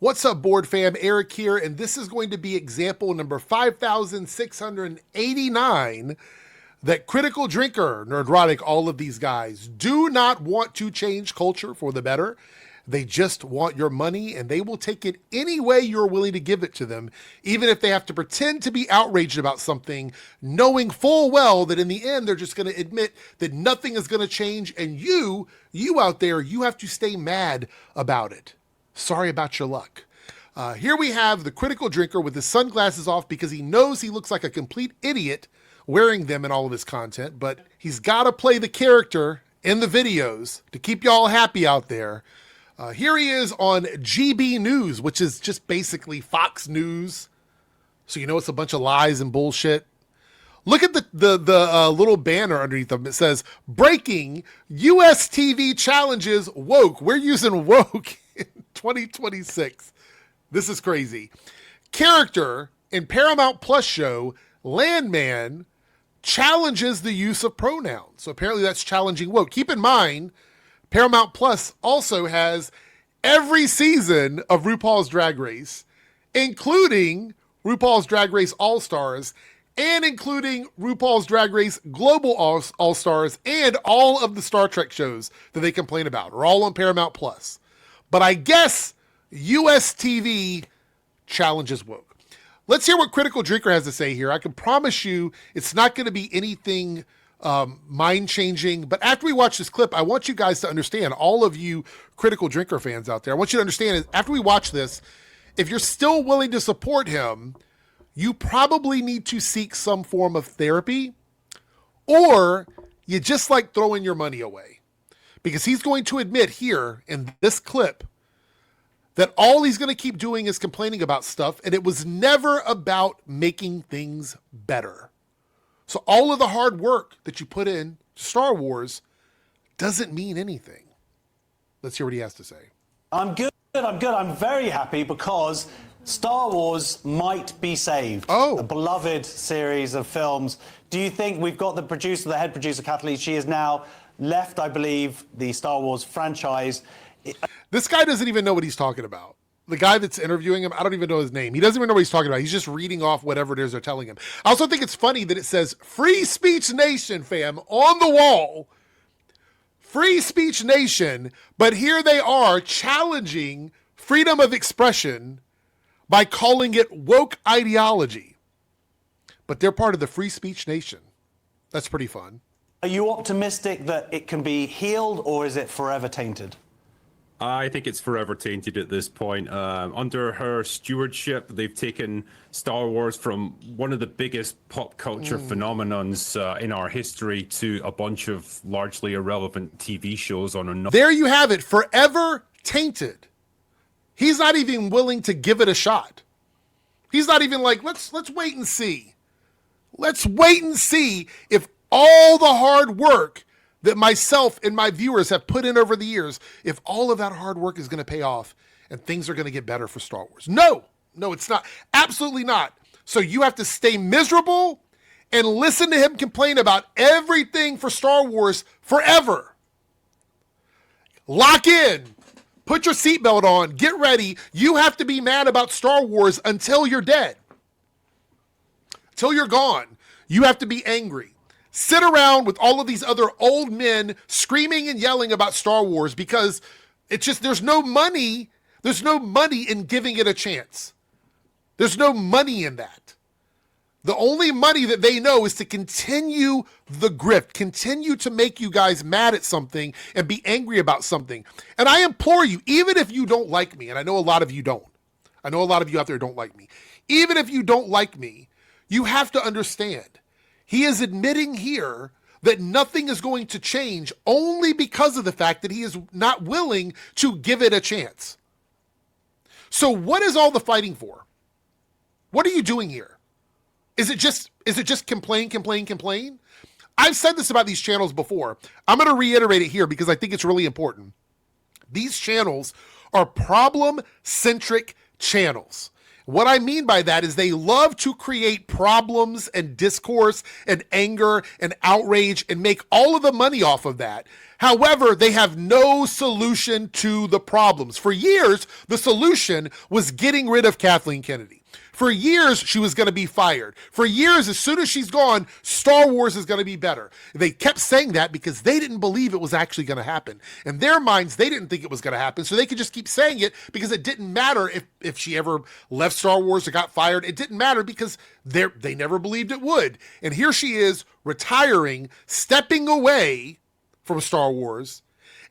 What's up, board fam? Eric here, and this is going to be example number 5,689 that Critical Drinker, Nerdrotic, all of these guys do not want to change culture for the better. They just want your money, and they will take it any way you're willing to give it to them, even if they have to pretend to be outraged about something, knowing full well that in the end, they're just going to admit that nothing is going to change, and you out there, you have to stay mad about it. Sorry about your luck. Here we have the Critical Drinker with his sunglasses off because he knows he looks like a complete idiot wearing them in all of his content, but he's got to play the character in the videos to keep y'all happy out there. Here he is on GB News, which is just basically Fox News. So you know it's a bunch of lies and bullshit. Look at the little banner underneath them. It says, breaking US TV challenges woke. We're using woke in 2026. This is crazy. Character in Paramount Plus show, Landman, challenges the use of pronouns. So apparently that's challenging woke. Keep in mind, Paramount Plus also has every season of RuPaul's Drag Race, including RuPaul's Drag Race All-Stars, and including RuPaul's Drag Race Global All-Stars, and all of the Star Trek shows that they complain about are all on Paramount Plus. But I guess US TV challenges woke. Let's hear what Critical Drinker has to say here. I can promise you it's not going to be anything mind-changing, but after we watch this clip, I want you guys to understand, all of you Critical Drinker fans out there, I want you to understand after we watch this, if you're still willing to support him, you probably need to seek some form of therapy, or you just like throwing your money away. Because he's going to admit here in this clip that all he's going to keep doing is complaining about stuff, and it was never about making things better. So all of the hard work that you put in to Star Wars doesn't mean anything. Let's hear what he has to say. I'm good. I'm very happy because Star Wars might be saved. Oh. A beloved series of films. Do you think we've got the head producer, Kathleen? She has now left, I believe, the Star Wars franchise. This guy doesn't even know what he's talking about. The guy that's interviewing him, I don't even know his name. He doesn't even know what he's talking about. He's just reading off whatever it is they're telling him. I also think it's funny that it says Free Speech Nation, fam, on the wall. Free Speech Nation, but here they are challenging freedom of expression by calling it woke ideology. But they're part of the Free Speech Nation. That's pretty fun. Are you optimistic that it can be healed, or is it forever tainted? I think it's forever tainted at this point. Under her stewardship, they've taken Star Wars from one of the biggest pop culture phenomenons in our history to a bunch of largely irrelevant TV shows on another. There you have it, forever tainted. He's not even willing to give it a shot. He's not even like, let's wait and see. Let's wait and see if all the hard work that myself and my viewers have put in over the years, if all of that hard work is going to pay off and things are going to get better for Star Wars. No, it's not. Absolutely not. So you have to stay miserable and listen to him complain about everything for Star Wars forever. Lock in. Put your seatbelt on. Get ready. You have to be mad about Star Wars until you're dead. Until you're gone. You have to be angry. Sit around with all of these other old men screaming and yelling about Star Wars because it's just, there's no money. There's no money in giving it a chance. There's no money in that. The only money that they know is to continue the grift, continue to make you guys mad at something and be angry about something. And I implore you, even if you don't like me, and I know a lot of you don't. I know a lot of you out there don't like me. Even if you don't like me, you have to understand. He is admitting here that nothing is going to change only because of the fact that he is not willing to give it a chance. So what is all the fighting for? What are you doing here? Is it just complain? I've said this about these channels before. I'm going to reiterate it here because I think it's really important. These channels are problem-centric channels. What I mean by that is they love to create problems and discourse and anger and outrage and make all of the money off of that. However, they have no solution to the problems. For years, the solution was getting rid of Kathleen Kennedy. For years, she was going to be fired. For years, as soon as she's gone, Star Wars is going to be better. They kept saying that because they didn't believe it was actually going to happen. In their minds, they didn't think it was going to happen, so they could just keep saying it because it didn't matter if she ever left Star Wars or got fired. It didn't matter because they never believed it would. And here she is, retiring, stepping away from Star Wars,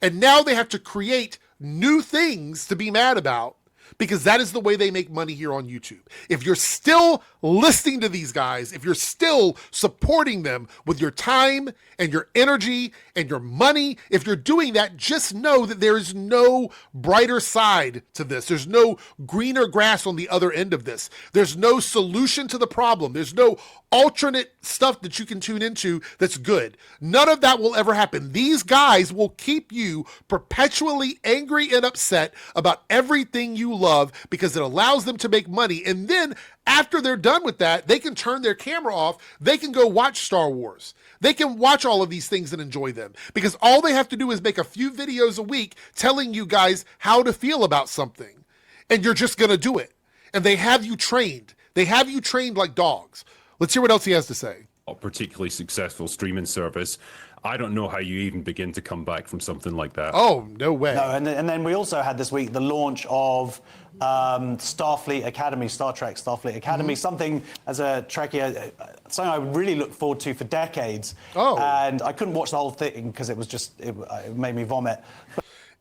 and now they have to create new things to be mad about, because that is the way they make money here on YouTube. If you're still listening to these guys, if you're still supporting them with your time and your energy and your money, if you're doing that, just know that there is no brighter side to this. There's no greener grass on the other end of this. There's no solution to the problem. There's no alternate stuff that you can tune into that's good. None of that will ever happen. These guys will keep you perpetually angry and upset about everything you love because it allows them to make money. And then after they're done with that, they can turn their camera off. They can go watch Star Wars. They can watch all of these things and enjoy them because all they have to do is make a few videos a week telling you guys how to feel about something. And you're just going to do it. And they have you trained. They have you trained like dogs. Let's hear what else he has to say. A particularly successful streaming service. I don't know how you even begin to come back from something like that. Oh, no way. No, and then we also had this week the launch of Starfleet Academy, Star Trek Starfleet Academy, something as a Trekkie, something I really looked forward to for decades. Oh. And I couldn't watch the whole thing because it was just, it made me vomit.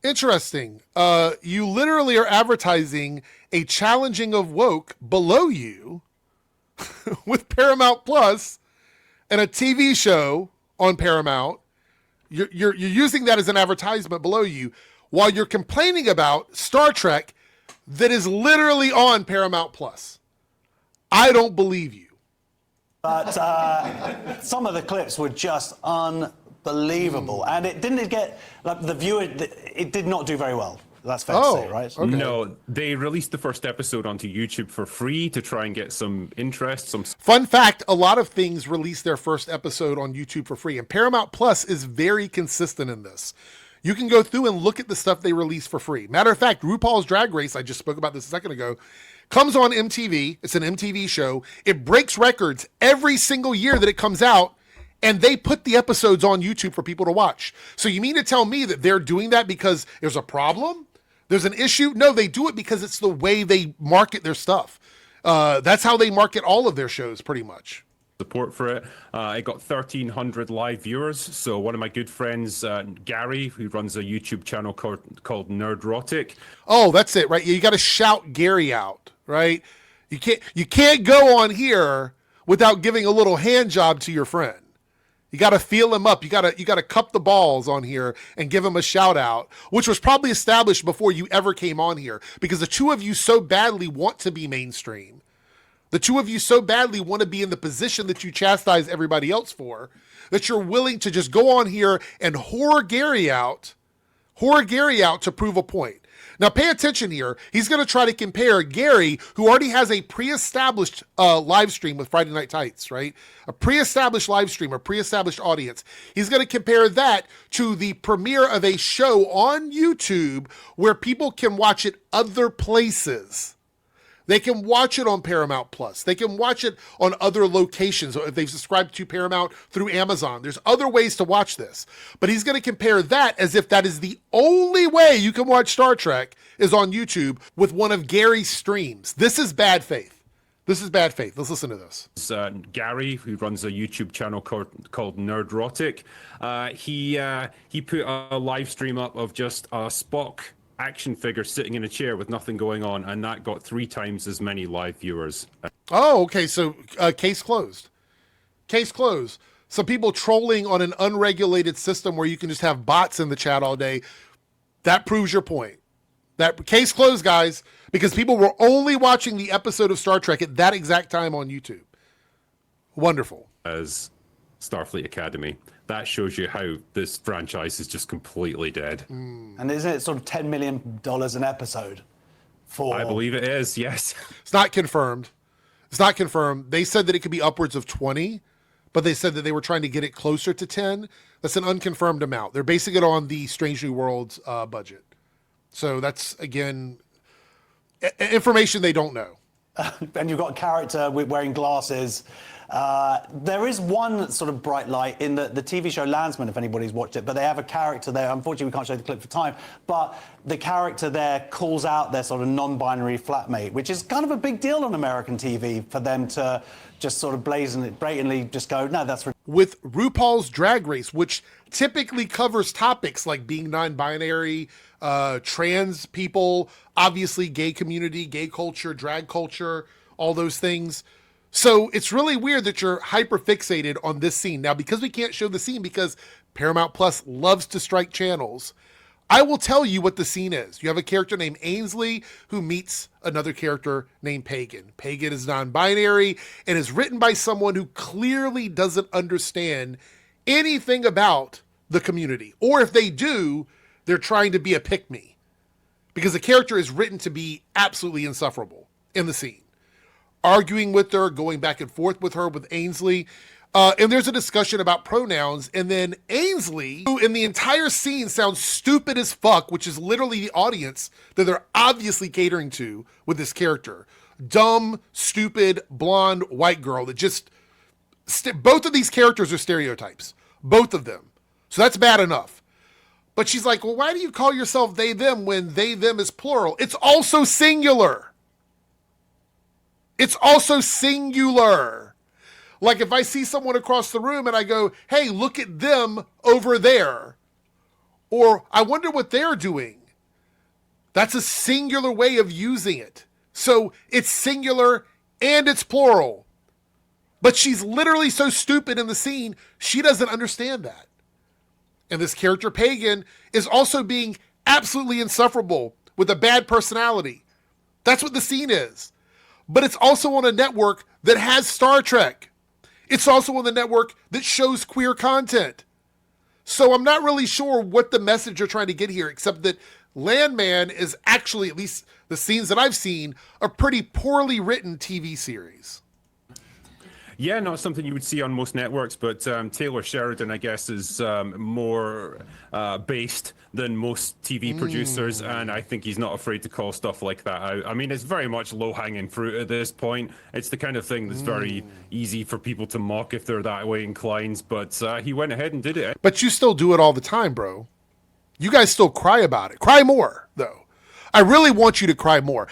Interesting. You literally are advertising a challenging of woke below you with Paramount Plus and a TV show on Paramount. You're using that as an advertisement below you while you're complaining about Star Trek that is literally on Paramount Plus. I don't believe you. But some of the clips were just unbelievable. And it didn't get, like, the viewer, it did not do very well. That's fair to say, right? Okay. No, they released the first episode onto YouTube for free to try and get some interest. Fun fact, a lot of things release their first episode on YouTube for free, and Paramount Plus is very consistent in this. You can go through and look at the stuff they release for free. Matter of fact, RuPaul's Drag Race, I just spoke about this a second ago, comes on MTV. It's an MTV show. It breaks records every single year that it comes out, and they put the episodes on YouTube for people to watch. So you mean to tell me that they're doing that because there's a problem? There's an issue? No, they do it because it's the way they market their stuff. That's how they market all of their shows, pretty much. Support for it. It got 1,300 live viewers. So one of my good friends, Gary, who runs a YouTube channel called Nerdrotic. Oh, that's it, right? You got to shout Gary out, right? You can't go on here without giving a little hand job to your friend. You got to feel him up. You got to cup the balls on here and give him a shout out, which was probably established before you ever came on here because the two of you so badly want to be mainstream. The two of you so badly want to be in the position that you chastise everybody else for that you're willing to just go on here and whore Gary out to prove a point. Now, pay attention here. He's going to try to compare Gary, who already has a pre-established live stream with Friday Night Tights, right? A pre-established live stream, a pre-established audience. He's going to compare that to the premiere of a show on YouTube where people can watch it other places. They can watch it on Paramount Plus. They can watch it on other locations. If they've subscribed to Paramount through Amazon, there's other ways to watch this. But he's going to compare that as if that is the only way you can watch Star Trek is on YouTube with one of Gary's streams. This is bad faith. This is bad faith. Let's listen to this. Gary, who runs a YouTube channel called Nerdrotic, he put a live stream up of just a Spock action figure sitting in a chair with nothing going on, and that got 3 times as many live viewers. Oh, okay. So case closed. Case closed. Some people trolling on an unregulated system where you can just have bots in the chat all day. That proves your point. That case closed, guys, because people were only watching the episode of Star Trek at that exact time on YouTube. Wonderful. As Starfleet Academy. That shows you how this franchise is just completely dead. And isn't it sort of $10 million an episode? I believe it is, yes. It's not confirmed. It's not confirmed. They said that it could be upwards of 20, but they said that they were trying to get it closer to 10. That's an unconfirmed amount. They're basing it on the Strange New Worlds budget. So that's, again, information they don't know. And you've got a character wearing glasses. There is one sort of bright light in the TV show Landsman, if anybody's watched it, but they have a character there. Unfortunately, we can't show the clip for time, but the character there calls out their sort of non-binary flatmate, which is kind of a big deal on American TV for them to just sort of blatantly just go, no, that's... With RuPaul's Drag Race, which typically covers topics like being non-binary, trans people, obviously gay community, gay culture, drag culture, all those things. So it's really weird that you're hyper fixated on this scene. Now, because we can't show the scene because Paramount Plus loves to strike channels, I will tell you what the scene is. You have a character named Ainsley who meets another character named Pagan. Pagan is non-binary and is written by someone who clearly doesn't understand anything about the community. Or if they do, they're trying to be a pick-me. Because the character is written to be absolutely insufferable in the scene. Arguing with her, going back and forth with her, with Ainsley. And there's a discussion about pronouns. And then Ainsley, who in the entire scene sounds stupid as fuck, which is literally the audience that they're obviously catering to with this character. Dumb, stupid, blonde, white girl that just... both of these characters are stereotypes. Both of them. So that's bad enough. But she's like, well, why do you call yourself they, them when they, them is plural? It's also singular. It's also singular. Like if I see someone across the room and I go, hey, look at them over there. Or I wonder what they're doing. That's a singular way of using it. So it's singular and it's plural. But she's literally so stupid in the scene, she doesn't understand that. And this character, Pagan, is also being absolutely insufferable with a bad personality. That's what the scene is. But it's also on a network that has Star Trek. It's also on the network that shows queer content. So I'm not really sure what the message you're trying to get here, except that Landman is actually, at least the scenes that I've seen, a pretty poorly written TV series. Yeah, not something you would see on most networks, but Taylor Sheridan, I guess, is more based than most TV producers, and I think he's not afraid to call stuff like that out. I mean, it's very much low-hanging fruit at this point. It's the kind of thing that's very easy for people to mock if they're that way inclined, but he went ahead and did it. But you still do it all the time, bro. You guys still cry about it. Cry more, though. I really want you to cry more.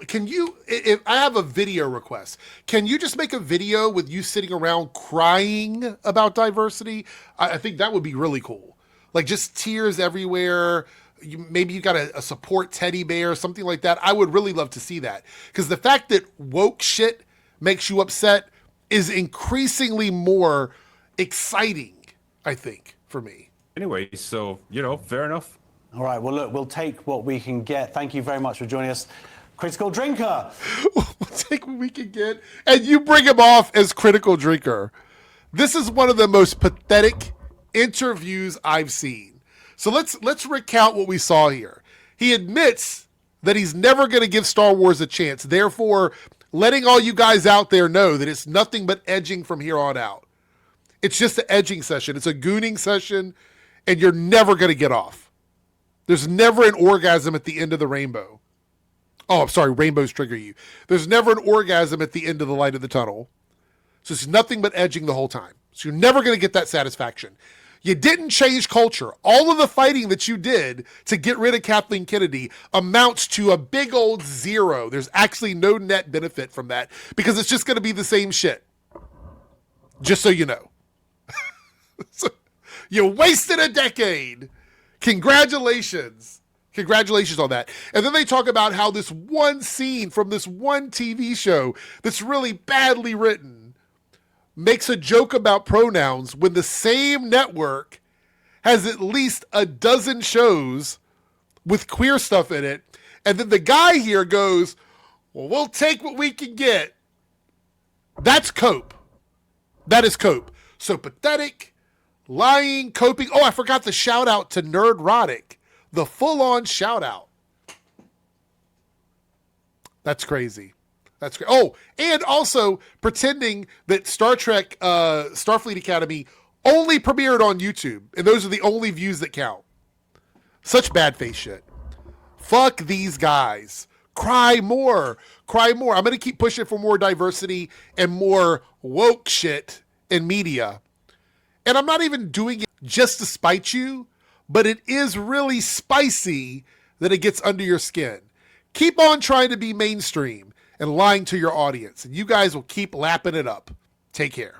Can you, if I have a video request, can you just make a video with you sitting around crying about diversity? I think that would be really cool. Like just tears everywhere. Maybe you got a support teddy bear, something like that. I would really love to see that. Because the fact that woke shit makes you upset is increasingly more exciting, I think, for me. Anyway, so, fair enough. All right, well, look, we'll take what we can get. Thank you very much for joining us. Critical Drinker. We'll take what we can get. And you bring him off as Critical Drinker. This is one of the most pathetic interviews I've seen. So let's recount what we saw here. He admits that he's never going to give Star Wars a chance, therefore letting all you guys out there know that it's nothing but edging from here on out. It's just an edging session. It's a gooning session, and you're never going to get off. There's never an orgasm at the end of the rainbow. Oh, I'm sorry, rainbows trigger you. There's never an orgasm at the end of the light of the tunnel. So it's nothing but edging the whole time. So you're never going to get that satisfaction. You didn't change culture. All of the fighting that you did to get rid of Kathleen Kennedy amounts to a big old zero. There's actually no net benefit from that because it's just going to be the same shit. Just so you know. So, you wasted a decade. Congratulations. Congratulations on that. And then they talk about how this one scene from this one TV show that's really badly written makes a joke about pronouns when the same network has at least a dozen shows with queer stuff in it. And then the guy here goes, well, we'll take what we can get. That's cope. That is cope. So pathetic. Lying, coping. Oh, I forgot the shout out to Nerdrotic. The full-on shout out. That's crazy. That's great. Oh, and also pretending that Star Trek Starfleet Academy only premiered on YouTube, and those are the only views that count. Such bad face shit. Fuck these guys. Cry more. Cry more. I'm going to keep pushing for more diversity and more woke shit in media. And I'm not even doing it just to spite you, but it is really spicy that it gets under your skin. Keep on trying to be mainstream and lying to your audience, and you guys will keep lapping it up. Take care.